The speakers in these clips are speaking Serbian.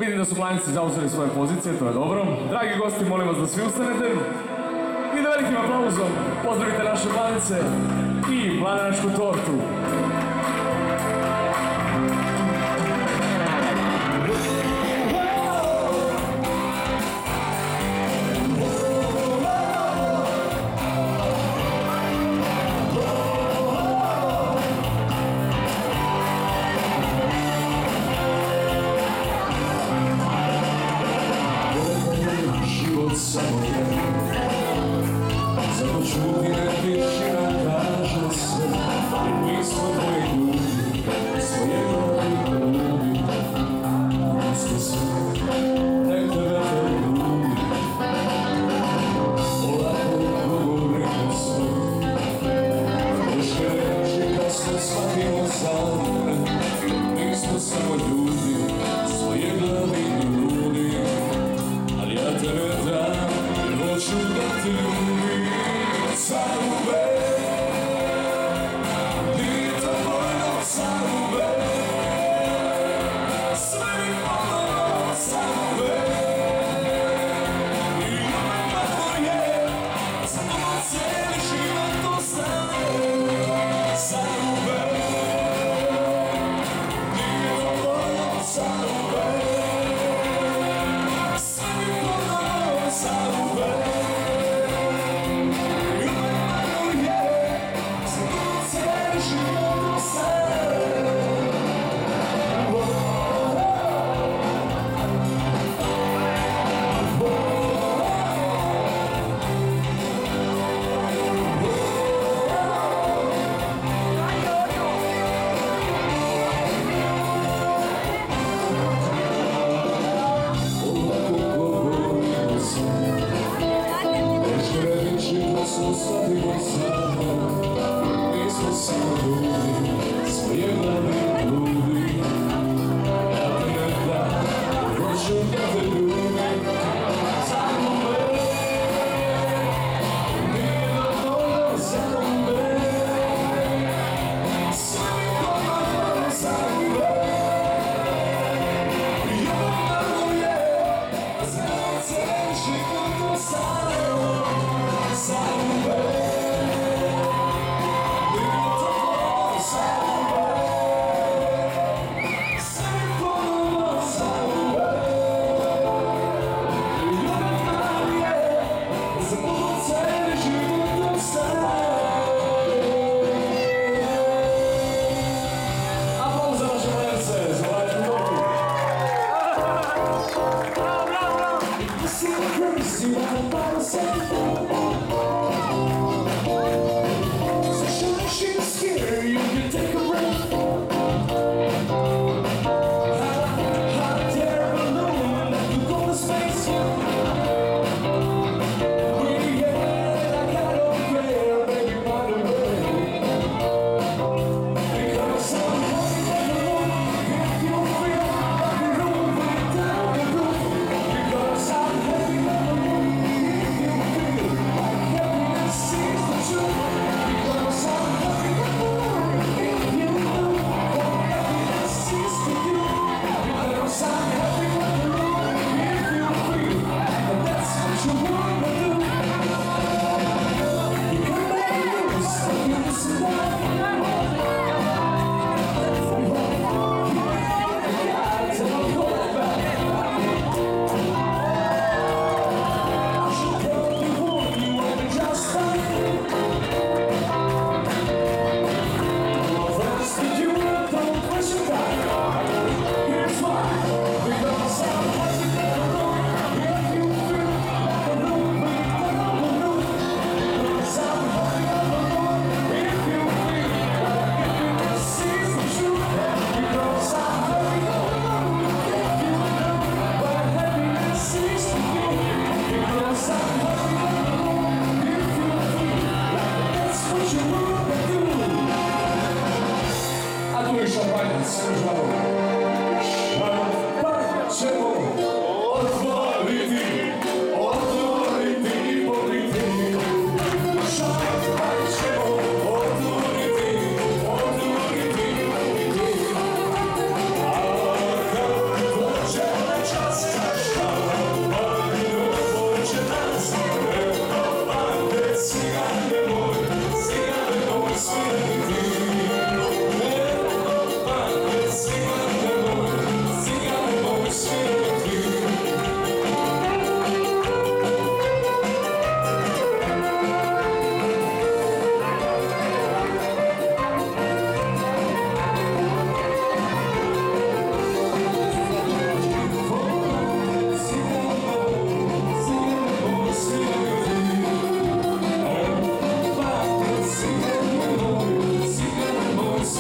Vidim da su mladici zauzeli svoje pozicije, to je dobro. Dragi gosti, molim vas da svi ustanete i da velikim aplauzom pozdravite naše mladice i mladenačku tortu. Samo zato čudi ne tišina kaže sve, jer mi smo tvoji ljudi, svoje glavi ljudi. Mi smo sve, nek tebe te ljudi, polako govorimo sve. Teške reči kad smo shvatimo sami, mi smo samo ljudi, svoje glavi ljudi. Ali ja tebe dam, jer hoću da te ljubim sad uvek. Nije to vojno sad uvek, sve mi ponovno sad uvek. I uvek tako je, za to cijeli život ostane sad uvek. Nije to vojno sad uvek, sad uvek. I uvek tako je, za to cijeli život ostane. Ostavimo samo, mi smo samo ljudi, svoje glavi ljudi. Ja te ne dam, hoću da te ljubim sad uvek. Nije dovoljno sad uvek, sve mi ponovno sad uvek. I uvek tako je, za to cijeli život ostane sad uvek.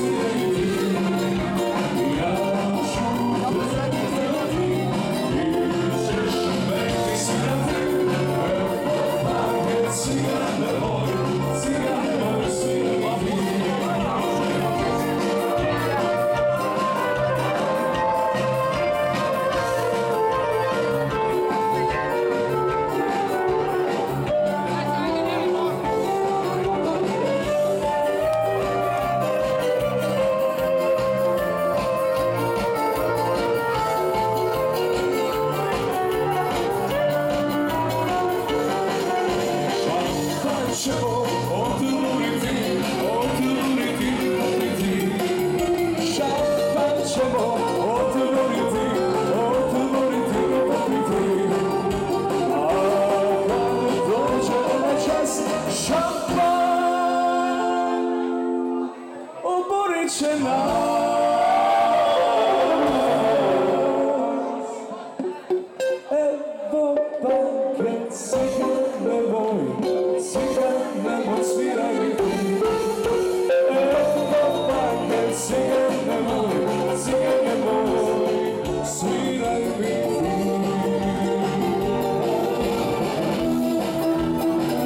sviraj ti. Ja ću te svirati, ti ćeš meni svirati. Evo banke, cigane moj, sviraj ti. Ćemo otvoriti, otvoriti, otvoriti. Šampan ćemo otvoriti, otvoriti, otvoriti. A kad dođe na čas, šampan oborit će nas. Evo banket, cigane moj, cigane moj, sviraj mi ti. Evo banket, cigane moj, cigane moj, sviraj mi ti.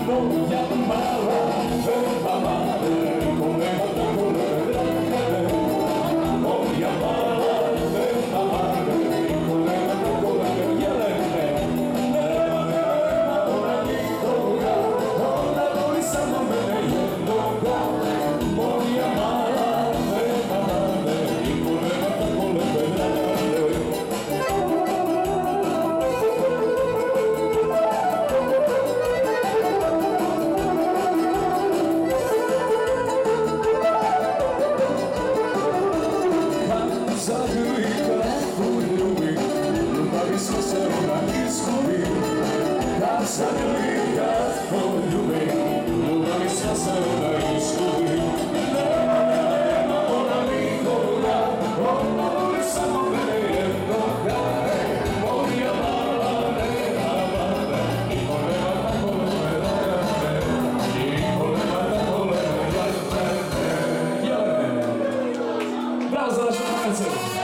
Moja mala, vera male, kolema da koleme. Moja mala, vera male, kolema da koleme. Jelene, nema ona nikoga, ona voli samo mene jednoga. Moja mala, vera male, kolema da koleme. Zagrli kad poljubi, ljubavi smo se ona izgubi. Kad zagrli kad poljubi, ljubavi smo se ona izgubi. Nema ona nikoga, ona voli samo mene jednoga. Moja mala, nema male, niko nema tako lebe, niko nema tako lebe. Jelene, bravo za naše malice.